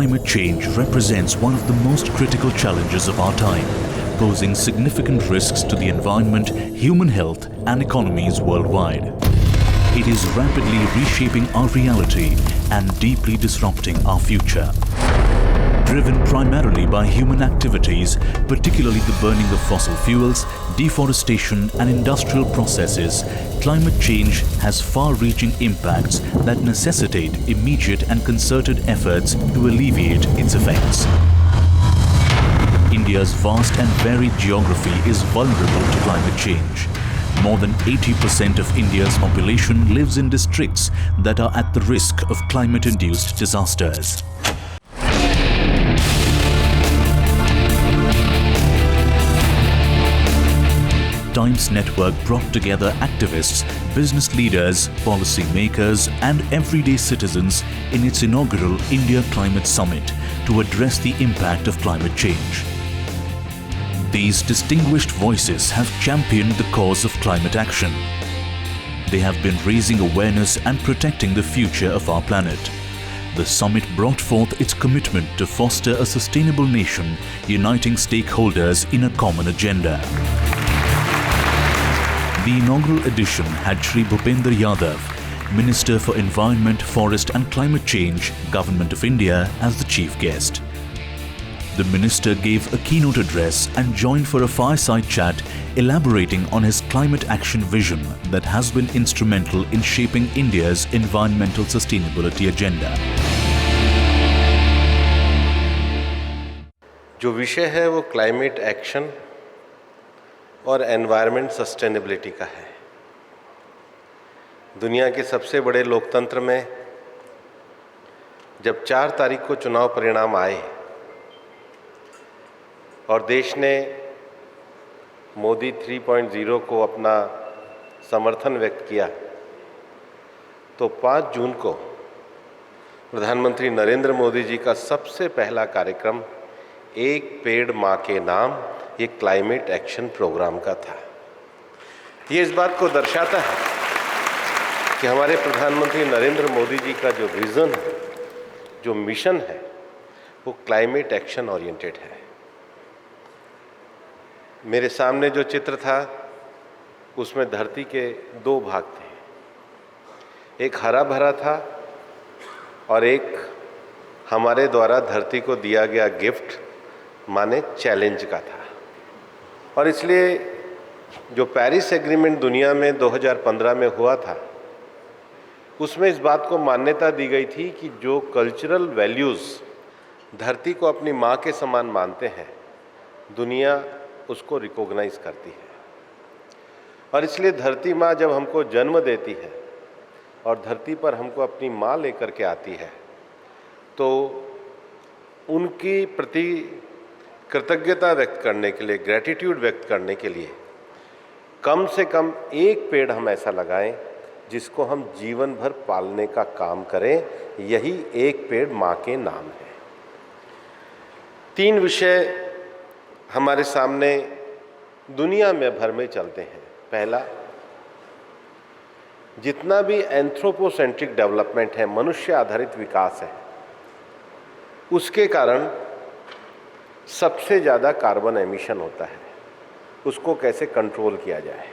Climate change represents one of the most critical challenges of our time, posing significant risks to the environment, human health, and economies worldwide. It is rapidly reshaping our reality and deeply disrupting our future. Driven primarily by human activities, particularly the burning of fossil fuels, deforestation, and industrial processes, climate change has far-reaching impacts that necessitate immediate and concerted efforts to alleviate its effects. India's vast and varied geography is vulnerable to climate change. More than 80% of India's population lives in districts that are at the risk of climate-induced disasters. Times Network brought together activists, business leaders, policy makers, and everyday citizens in its inaugural India Climate Summit to address the impact of climate change. These distinguished voices have championed the cause of climate action. They have been raising awareness and protecting the future of our planet. The summit brought forth its commitment to foster a sustainable nation, uniting stakeholders in a common agenda. The inaugural edition had Shri Bhupender Yadav, Minister for Environment, Forest and Climate Change, Government of India, as the chief guest. The minister gave a keynote address and joined for a fireside chat elaborating on his climate action vision that has been instrumental in shaping India's environmental sustainability agenda. जो विषय है वो climate action और environment sustainability का है। दुनिया के सबसे बड़े लोकतंत्र में जब 4 तारीख को चुनाव परिणाम आए और देश ने मोदी 3.0 को अपना समर्थन व्यक्त किया, तो 5 जून को प्रधानमंत्री नरेंद्र मोदी जी का सबसे पहला कार्यक्रम एक पेड़ माँ के नाम, ये क्लाइमेट एक्शन प्रोग्राम का था। ये इस बात को दर्शाता है कि हमारे प्रधानमंत्री नरेंद्र मोदी जी का जो विज़न है, जो मिशन है, वो क्लाइमेट एक्शन ओरिएंटेड है। मेरे सामने जो चित्र था उसमें धरती के 2 भाग थे, एक हरा भरा था और एक हमारे द्वारा धरती को दिया गया गिफ्ट माने चैलेंज का था। और इसलिए जो पेरिस एग्रीमेंट दुनिया में 2015 में हुआ था, उसमें इस बात को मान्यता दी गई थी कि जो कल्चरल वैल्यूज़ धरती को अपनी माँ के समान मानते हैं, दुनिया उसको रिकॉग्नाइज करती है। और इसलिए धरती माँ जब हमको जन्म देती है और धरती पर हमको अपनी माँ लेकर के आती है, तो उनकी प्रति कृतज्ञता व्यक्त करने के लिए, ग्रैटिट्यूड व्यक्त करने के लिए कम से कम एक पेड़ हम ऐसा लगाएं जिसको हम जीवन भर पालने का काम करें। यही एक पेड़ माँ के नाम है। 3 विषय हमारे सामने दुनिया में भर में चलते हैं। पहला, जितना भी एंथ्रोपोसेंट्रिक डेवलपमेंट है, मनुष्य आधारित विकास है, उसके कारण सबसे ज़्यादा कार्बन एमिशन होता है, उसको कैसे कंट्रोल किया जाए।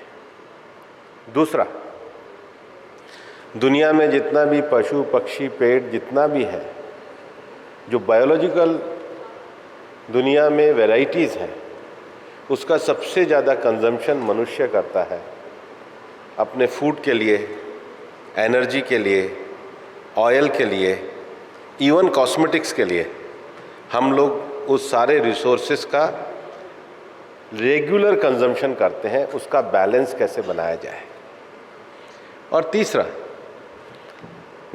दूसरा, दुनिया में जितना भी पशु पक्षी पेड़ जितना भी है, जो बायोलॉजिकल दुनिया में वैराइटीज़ हैं, उसका सबसे ज़्यादा कंजम्पशन मनुष्य करता है अपने फूड के लिए, एनर्जी के लिए, ऑयल के लिए, इवन कॉस्मेटिक्स के लिए। हम लोग उस सारे रिसोर्सेज का रेगुलर कंजम्पशन करते हैं, उसका बैलेंस कैसे बनाया जाए। और तीसरा,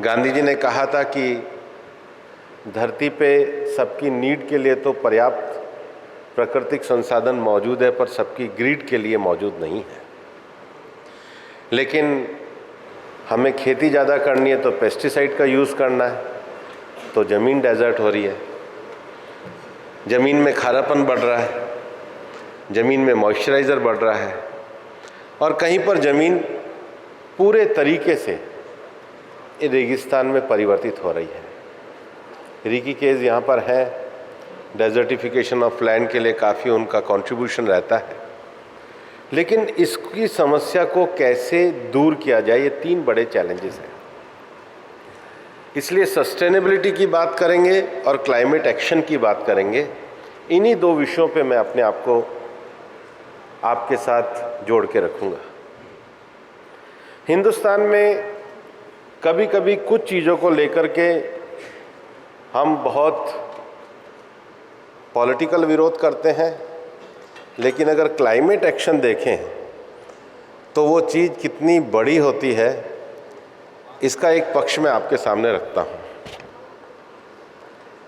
गांधी जी ने कहा था कि धरती पे सबकी नीड के लिए तो पर्याप्त प्राकृतिक संसाधन मौजूद है, पर सबकी ग्रीड के लिए मौजूद नहीं है। लेकिन हमें खेती ज़्यादा करनी है तो पेस्टिसाइड का यूज़ करना है, तो ज़मीन डेजर्ट हो रही है, ज़मीन में खारापन बढ़ रहा है, ज़मीन में मॉइस्चराइज़र बढ़ रहा है, और कहीं पर ज़मीन पूरे तरीके से रेगिस्तान में परिवर्तित हो रही है। ऋषिकेश यहाँ पर है, डेजर्टिफिकेशन ऑफ लैंड के लिए काफ़ी उनका कंट्रीब्यूशन रहता है। लेकिन इसकी समस्या को कैसे दूर किया जाए, ये 3 बड़े चैलेंजेस हैं। इसलिए सस्टेनेबिलिटी की बात करेंगे और क्लाइमेट एक्शन की बात करेंगे। इन्हीं 2 विषयों पे मैं अपने आप को आपके साथ जोड़ के रखूँगा। हिंदुस्तान में कभी कभी कुछ चीज़ों को लेकर के हम बहुत पॉलिटिकल विरोध करते हैं, लेकिन अगर क्लाइमेट एक्शन देखें तो वो चीज़ कितनी बड़ी होती है, इसका एक पक्ष मैं आपके सामने रखता हूँ।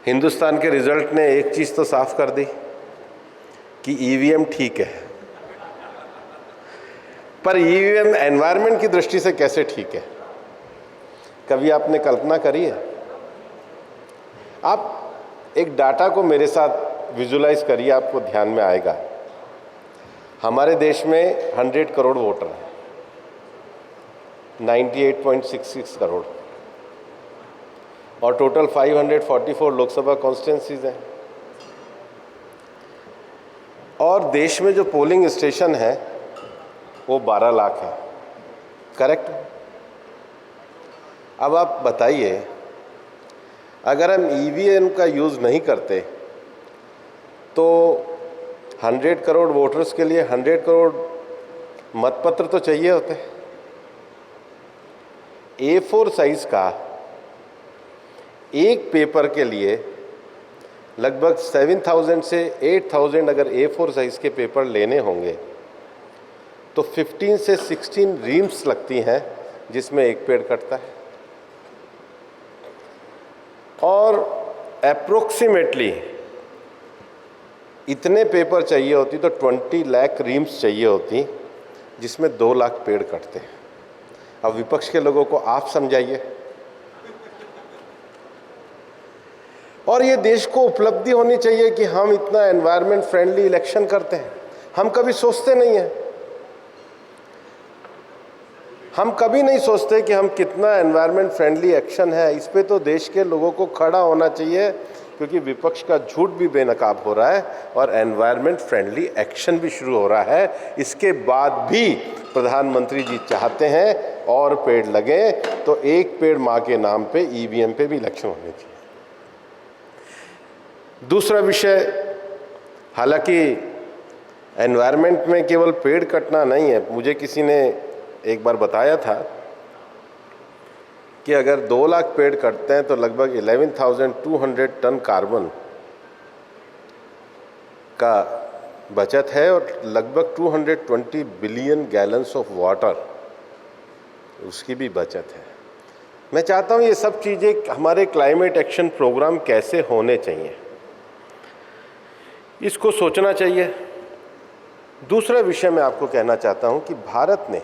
हिंदुस्तान के रिजल्ट ने एक चीज़ तो साफ कर दी कि ईवीएम ठीक है, पर ईवीएम एनवायरनमेंट की दृष्टि से कैसे ठीक है, कभी आपने कल्पना करी है? आप एक डाटा को मेरे साथ विजुलाइज करिए, आपको ध्यान में आएगा। हमारे देश में 100 करोड़ वोटर हैं, 98.66 करोड़, और टोटल 544 लोकसभा कॉन्स्टिट्यूंसीज हैं। और देश में जो पोलिंग स्टेशन है वो 12 लाख है, करेक्ट? अब आप बताइए, अगर हम ईवीएम का यूज़ नहीं करते तो 100 करोड़ वोटर्स के लिए 100 करोड़ मतपत्र तो चाहिए होते। A4 साइज का एक पेपर के लिए लगभग 7,000 से 8,000 अगर A4 साइज के पेपर लेने होंगे तो 15 से 16 रीम्स लगती हैं, जिसमें एक पेड़ कटता है। और अप्रोक्सीमेटली इतने पेपर चाहिए होती तो 20 लाख रीम्स चाहिए होती, जिसमें 2 लाख पेड़ कटते हैं। अब विपक्ष के लोगों को आप समझाइए। और ये देश को उपलब्धि होनी चाहिए कि हम इतना एनवायरनमेंट फ्रेंडली इलेक्शन करते हैं। हम कभी सोचते नहीं हैं, हम कभी नहीं सोचते कि हम कितना एनवायरनमेंट फ्रेंडली एक्शन है। इस पे तो देश के लोगों को खड़ा होना चाहिए, क्योंकि विपक्ष का झूठ भी बेनकाब हो रहा है और एनवायरनमेंट फ्रेंडली एक्शन भी शुरू हो रहा है। इसके बाद भी प्रधानमंत्री जी चाहते हैं और पेड़ लगे, तो एक पेड़ माँ के नाम पे ईवीएम पे भी इलेक्शन होने चाहिए। दूसरा विषय, हालांकि एनवायरनमेंट में केवल पेड़ कटना नहीं है। मुझे किसी ने एक बार बताया था कि अगर 2 लाख पेड़ कटते हैं तो लगभग 11,200 टन कार्बन का बचत है और लगभग 220 बिलियन गैलन्स ऑफ वाटर उसकी भी बचत है। मैं चाहता हूँ ये सब चीज़ें हमारे क्लाइमेट एक्शन प्रोग्राम कैसे होने चाहिए, इसको सोचना चाहिए। दूसरा विषय मैं आपको कहना चाहता हूँ कि भारत ने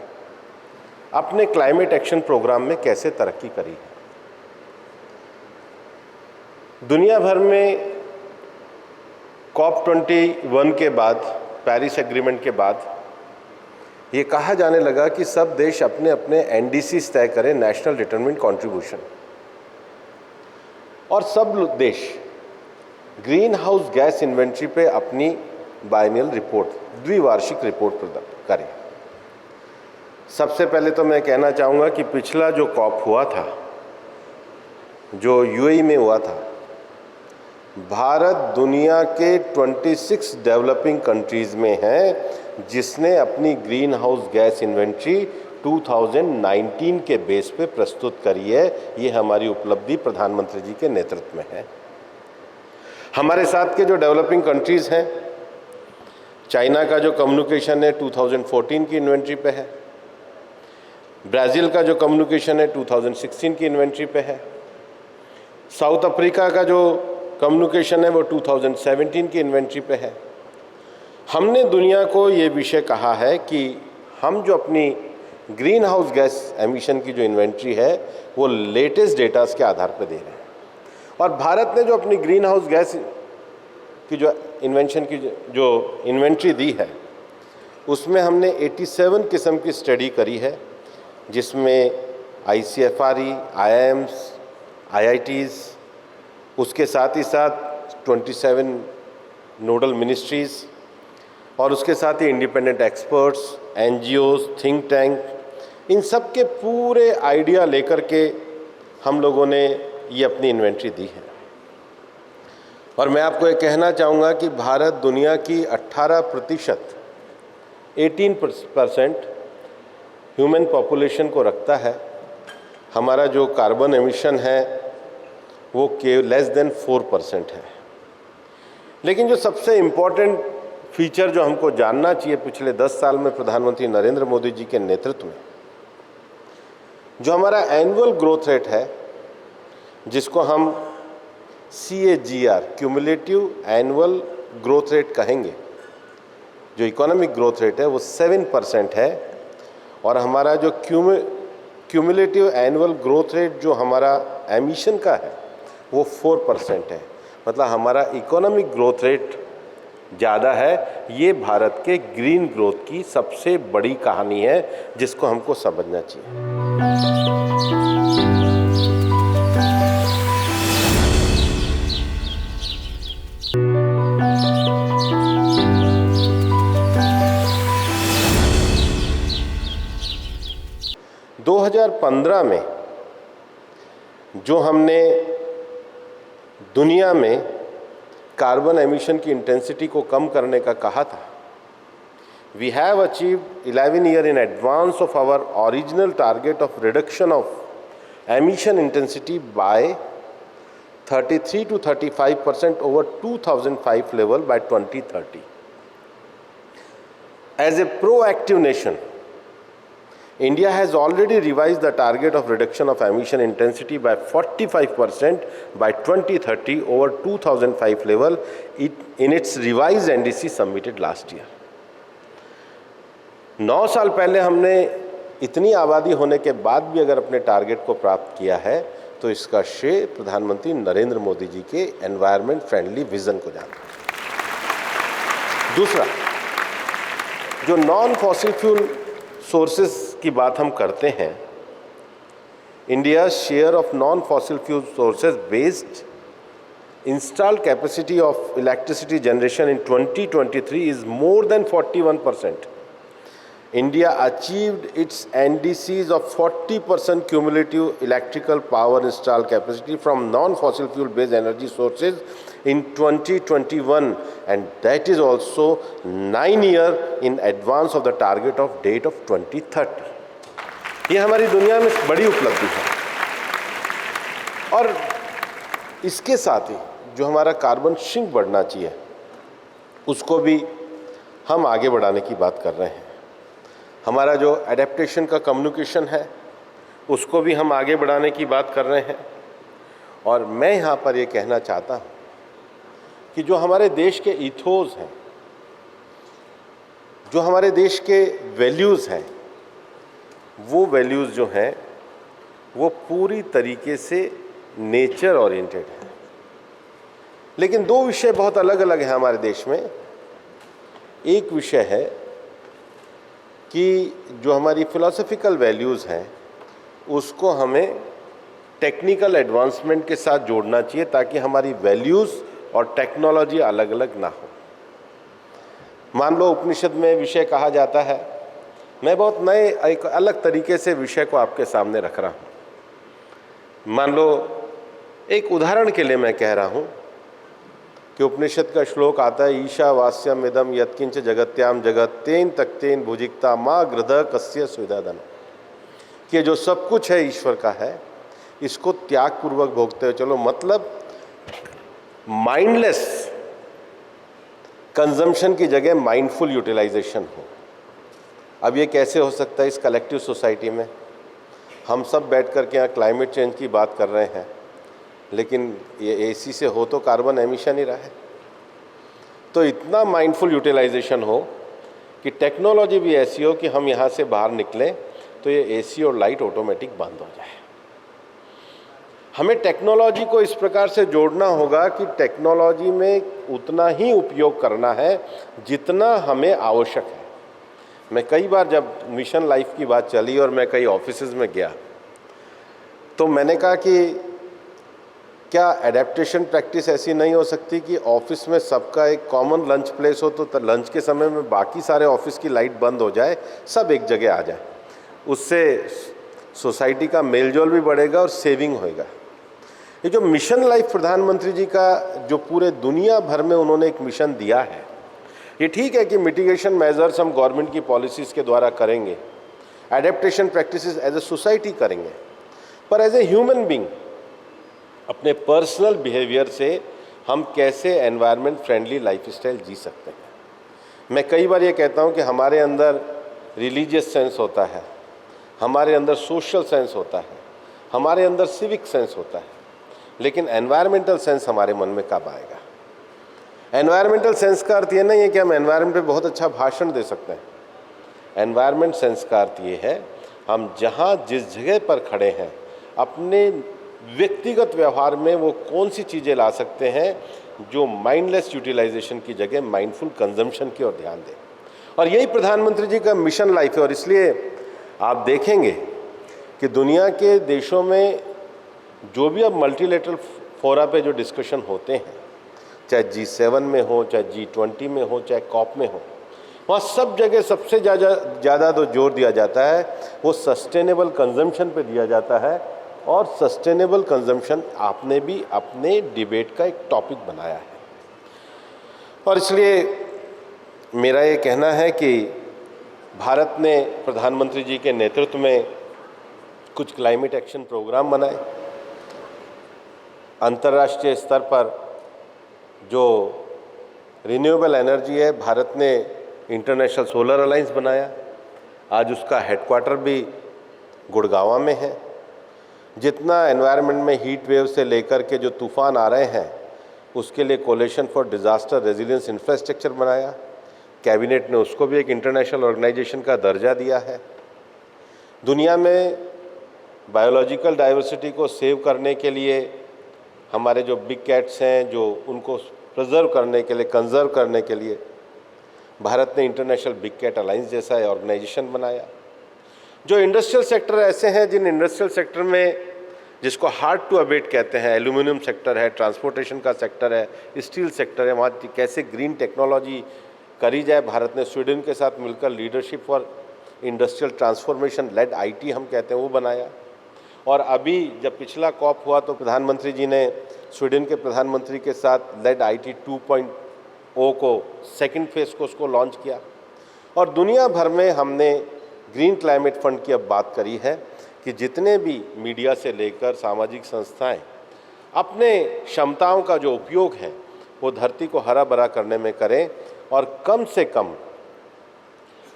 अपने क्लाइमेट एक्शन प्रोग्राम में कैसे तरक्की करी है। दुनिया भर में COP21 के बाद, पेरिस एग्रीमेंट के बाद, ये कहा जाने लगा कि सब देश अपने अपने NDCs तय करें, नेशनल डिटरमिन्ड कंट्रीब्यूशन, और सब देश ग्रीन हाउस गैस इन्वेंट्री पे अपनी बायनियल रिपोर्ट, द्विवार्षिक रिपोर्ट प्रदान करें। सबसे पहले तो मैं कहना चाहूँगा कि पिछला जो COP हुआ था, जो UAE में हुआ था, भारत दुनिया के 26 डेवलपिंग कंट्रीज़ में है जिसने अपनी ग्रीन हाउस गैस इन्वेंट्री 2019 के बेस पे प्रस्तुत करी है। ये हमारी उपलब्धि प्रधानमंत्री जी के नेतृत्व में है। हमारे साथ के जो डेवलपिंग कंट्रीज़ हैं, चाइना का जो कम्युनिकेशन है 2014 की इन्वेंट्री पे है, ब्राज़ील का जो कम्युनिकेशन है 2016 की इन्वेंट्री पे है, साउथ अफ्रीका का जो कम्युनिकेशन है वो 2017 की इन्वेंट्री पे है। हमने दुनिया को ये विषय कहा है कि हम जो अपनी ग्रीन हाउस गैस एमिशन की जो इन्वेंट्री है वो लेटेस्ट डेटास के आधार पर दे रहे हैं। और भारत ने जो अपनी ग्रीन हाउस गैस की जो इन्वेंशन की जो इन्वेंट्री दी है उसमें हमने 87 किस्म की स्टडी करी है, जिसमें ICFRE, IIMs, IITs उसके साथ ही साथ 27 नोडल मिनिस्ट्रीज़ और उसके साथ ही independent experts, NGOs, think tank, इन सब के पूरे आइडिया लेकर के हम लोगों ने ये अपनी इन्वेंट्री दी है। और मैं आपको ये कहना चाहूँगा कि भारत दुनिया की 18% 18% ह्यूमन पॉपुलेशन को रखता है। हमारा जो कार्बन एमिशन है वो लेस देन 4% है। लेकिन जो सबसे इम्पोर्टेंट फीचर जो हमको जानना चाहिए पिछले 10 साल में प्रधानमंत्री नरेंद्र मोदी जी के नेतृत्व में, जो हमारा एनुअल ग्रोथ रेट है, जिसको हम CAGR cumulative annual growth rate कहेंगे, जो इकोनॉमिक ग्रोथ रेट है वो 7% है। और हमारा जो क्यूमुलेटिव एनुअल ग्रोथ रेट जो हमारा एमिशन का है वो 4% है। मतलब हमारा इकोनॉमिक ग्रोथ रेट ज़्यादा है। ये भारत के ग्रीन ग्रोथ की सबसे बड़ी कहानी है जिसको हमको समझना चाहिए। 2015 में जो हमने दुनिया में कार्बन एमिशन की इंटेंसिटी को कम करने का कहा था, we have achieved 11 year in advance of our original target of reduction of emission intensity by 33 to 35% over 2005 level by 2030. As a proactive nation, India has already revised the target of reduction of emission intensity by 45% by 2030 over 2005 level in its revised NDC submitted last year. 9 साल पहले हमने इतनी आबादी होने के बाद भी अगर अपने टारगेट को प्राप्त किया है तो इसका श्रेय प्रधानमंत्री नरेंद्र मोदी जी के एनवायरनमेंट फ्रेंडली विजन को जाता है। दूसरा, जो नॉन फॉसिल फ्यूल सोर्सेस की बात हम करते हैं, India share of non fossil fuel sources based installed capacity of electricity generation in 2023 is more than 41%. India achieved its NDCs of 40% cumulative electrical power installed capacity from non-fossil fuel based energy sources in 2021, and that is also 9 years in advance of the target of date of 2030. ये हमारी दुनिया में बड़ी उपलब्धि है। और इसके साथ ही जो हमारा कार्बन सिंक बढ़ना चाहिए उसको भी हम आगे बढ़ाने की बात कर रहे हैं। हमारा जो एडेप्टेशन का कम्युनिकेशन है उसको भी हम आगे बढ़ाने की बात कर रहे हैं। और मैं यहाँ पर ये कहना चाहता हूँ कि जो हमारे देश के इथोस हैं, जो हमारे देश के वैल्यूज़ हैं, वो वैल्यूज़ जो हैं वो पूरी तरीके से नेचर ओरिएंटेड है। लेकिन दो विषय बहुत अलग अलग हैं हमारे देश में। एक विषय है कि जो हमारी फिलॉसफिकल वैल्यूज़ हैं उसको हमें टेक्निकल एडवांसमेंट के साथ जोड़ना चाहिए ताकि हमारी वैल्यूज़ और टेक्नोलॉजी अलग अलग ना हो। मान लो उपनिषद में विषय कहा जाता है, मैं बहुत नए एक अलग तरीके से विषय को आपके सामने रख रहा हूँ। मान लो एक उदाहरण के लिए मैं कह रहा हूँ कि उपनिषद का श्लोक आता है, ईशावास्यम इदम यत्किंच जगत्याम जगत तेन तक्तेन भुजिक्ता माँ गृध कस्य सुविधाधन, कि जो सब कुछ है ईश्वर का है, इसको त्याग पूर्वक भोगते हुए चलो। मतलब माइंडलेस कंजम्पशन की जगह माइंडफुल यूटिलाइजेशन हो। अब ये कैसे हो सकता है इस कलेक्टिव सोसाइटी में? हम सब बैठ कर के यहाँ क्लाइमेट चेंज की बात कर रहे हैं, लेकिन ये एसी से हो तो कार्बन एमिशन ही रहा है। तो इतना माइंडफुल यूटिलाइजेशन हो कि टेक्नोलॉजी भी ऐसी हो कि हम यहाँ से बाहर निकलें तो ये एसी और लाइट ऑटोमेटिक बंद हो जाए। हमें टेक्नोलॉजी को इस प्रकार से जोड़ना होगा कि टेक्नोलॉजी में उतना ही उपयोग करना है जितना हमें आवश्यक है। मैं कई बार जब मिशन लाइफ की बात चली और मैं कई ऑफिसेज में गया तो मैंने कहा कि क्या एडेप्टेशन प्रैक्टिस ऐसी नहीं हो सकती कि ऑफिस में सबका एक कॉमन लंच प्लेस हो, तो लंच के समय में बाकी सारे ऑफिस की लाइट बंद हो जाए, सब एक जगह आ जाए। उससे सोसाइटी का मेलजोल भी बढ़ेगा और सेविंग होएगा। ये जो मिशन लाइफ प्रधानमंत्री जी का जो पूरे दुनिया भर में उन्होंने एक मिशन दिया है, ये ठीक है कि मिटिगेशन मेजर्स हम गवर्नमेंट की पॉलिसीज़ के द्वारा करेंगे, adaptation practices as a society करेंगे, पर एज ए ह्यूमन बीइंग अपने पर्सनल बिहेवियर से हम कैसे एनवायरनमेंट फ्रेंडली लाइफस्टाइल जी सकते हैं। मैं कई बार ये कहता हूँ कि हमारे अंदर रिलीजियस सेंस होता है, हमारे अंदर सोशल सेंस होता है, हमारे अंदर सिविक सेंस होता है, लेकिन एनवायरमेंटल सेंस हमारे मन में कब आएगा? एनवायरमेंटल सेंस का अर्थ ये नहीं है कि हम एनवायरमेंट पे बहुत अच्छा भाषण दे सकते हैं। एनवायरमेंट सेंस का अर्थ ये है हम जहाँ जिस जगह पर खड़े हैं अपने व्यक्तिगत व्यवहार में वो कौन सी चीज़ें ला सकते हैं जो माइंडलेस यूटिलाइजेशन की जगह माइंडफुल कंजम्पशन की ओर ध्यान दें। और यही प्रधानमंत्री जी का मिशन लाइफ है। और इसलिए आप देखेंगे कि दुनिया के देशों में जो भी अब मल्टीलेटरल फोरा पे जो डिस्कशन होते हैं, चाहे G7 में हो, चाहे G20 में हो, चाहे कॉप में हो, वहाँ सब जगह सबसे ज़्यादा तो जोर दिया जाता है वो सस्टेनेबल कंजम्पशन पे दिया जाता है। और सस्टेनेबल कंजम्पशन आपने भी अपने डिबेट का एक टॉपिक बनाया है। और इसलिए मेरा ये कहना है कि भारत ने प्रधानमंत्री जी के नेतृत्व में कुछ क्लाइमेट एक्शन प्रोग्राम बनाए। अंतर्राष्ट्रीय स्तर पर जो रिन्यूएबल एनर्जी है, भारत ने इंटरनेशनल सोलर अलायंस बनाया। आज उसका हेडक्वार्टर भी गुड़गांव में है। जितना एनवायरनमेंट में हीट वेव से लेकर के जो तूफान आ रहे हैं उसके लिए coalition for disaster resilience infrastructure बनाया। कैबिनेट ने उसको भी एक इंटरनेशनल ऑर्गेनाइजेशन का दर्जा दिया है। दुनिया में बायोलॉजिकल डाइवर्सिटी को सेव करने के लिए हमारे जो बिग कैट्स हैं, जो उनको प्रिजर्व करने के लिए, कंजर्व करने के लिए भारत ने इंटरनेशनल बिग कैट अलायंस जैसा ऑर्गेनाइजेशन बनाया। जो इंडस्ट्रियल सेक्टर ऐसे हैं जिन इंडस्ट्रियल सेक्टर में जिसको हार्ड टू अबेट कहते हैं, एल्यूमिनियम सेक्टर है, ट्रांसपोर्टेशन का सेक्टर है, स्टील सेक्टर है, वहाँ कैसे ग्रीन टेक्नोलॉजी करी जाए। भारत ने स्वीडन के साथ मिलकर leadership for industrial transformation led IT हम कहते हैं वो बनाया। और अभी जब पिछला कॉप हुआ तो प्रधानमंत्री जी ने स्वीडन के प्रधानमंत्री के साथ लेड IT 2.0 को सेकेंड फेज को उसको लॉन्च किया। और दुनिया भर में हमने ग्रीन क्लाइमेट फंड की अब बात करी है कि जितने भी मीडिया से लेकर सामाजिक संस्थाएं अपने क्षमताओं का जो उपयोग है वो धरती को हरा भरा करने में करें। और कम से कम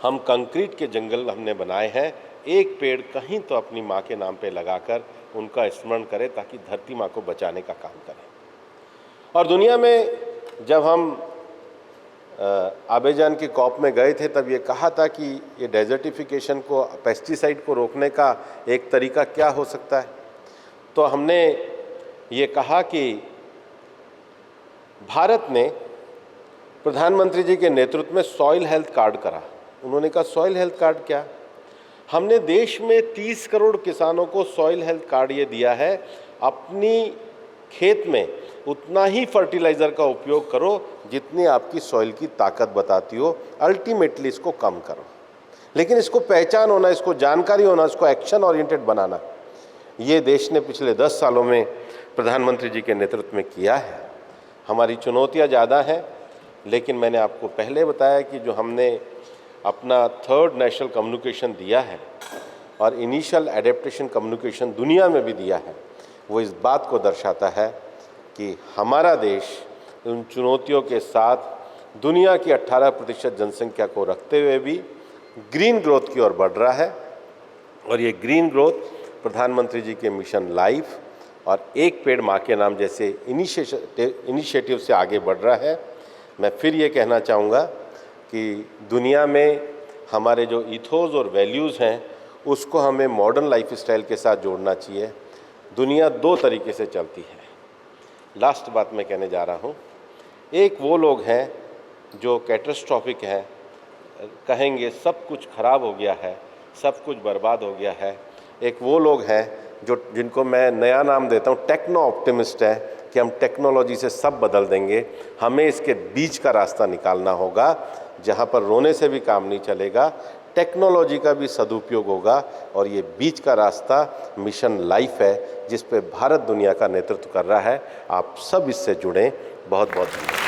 हम कंक्रीट के जंगल हमने बनाए हैं, एक पेड़ कहीं तो अपनी माँ के नाम पे लगाकर उनका स्मरण करें ताकि धरती माँ को बचाने का काम करें। और दुनिया में जब हम आबेजान की कॉप में गए थे तब ये कहा था कि ये डेजर्टिफिकेशन को, पेस्टिसाइड को रोकने का एक तरीका क्या हो सकता है। तो हमने ये कहा कि भारत ने प्रधानमंत्री जी के नेतृत्व में सॉइल हेल्थ कार्ड करा। उन्होंने कहा सॉइल हेल्थ कार्ड क्या? हमने देश में 30 करोड़ किसानों को सॉइल हेल्थ कार्ड ये दिया है, अपनी खेत में उतना ही फर्टिलाइज़र का उपयोग करो जितनी आपकी सॉइल की ताकत बताती हो, अल्टीमेटली इसको कम करो। लेकिन इसको पहचान होना, इसको जानकारी होना, इसको एक्शन ओरिएंटेड बनाना, ये देश ने पिछले 10 सालों में प्रधानमंत्री जी के नेतृत्व में किया है। हमारी चुनौतियाँ ज़्यादा हैं, लेकिन मैंने आपको पहले बताया कि जो हमने अपना 3rd नेशनल कम्युनिकेशन दिया है और इनिशियल एडेप्टेशन कम्युनिकेशन दुनिया में भी दिया है, वो इस बात को दर्शाता है कि हमारा देश उन चुनौतियों के साथ दुनिया की 18% जनसंख्या को रखते हुए भी ग्रीन ग्रोथ की ओर बढ़ रहा है। और ये ग्रीन ग्रोथ प्रधानमंत्री जी के मिशन लाइफ और एक पेड़ माँ के नाम जैसे इनिशिएटिव से आगे बढ़ रहा है। मैं फिर ये कहना चाहूँगा कि दुनिया में हमारे जो इथोस और वैल्यूज़ हैं उसको हमें मॉडर्न लाइफस्टाइल के साथ जोड़ना चाहिए। दुनिया 2 तरीके से चलती है। लास्ट बात मैं कहने जा रहा हूँ, एक वो लोग हैं जो कैटास्ट्रॉफिक हैं, कहेंगे सब कुछ खराब हो गया है, सब कुछ बर्बाद हो गया है। एक वो लोग हैं जिनको मैं नया नाम देता हूँ टेक्नो ऑप्टिमिस्ट है कि हम टेक्नोलॉजी से सब बदल देंगे। हमें इसके बीच का रास्ता निकालना होगा जहाँ पर रोने से भी काम नहीं चलेगा, टेक्नोलॉजी का भी सदुपयोग होगा और ये बीच का रास्ता मिशन लाइफ है जिस पे भारत दुनिया का नेतृत्व कर रहा है। आप सब इससे जुड़ें। बहुत बहुत धन्यवाद।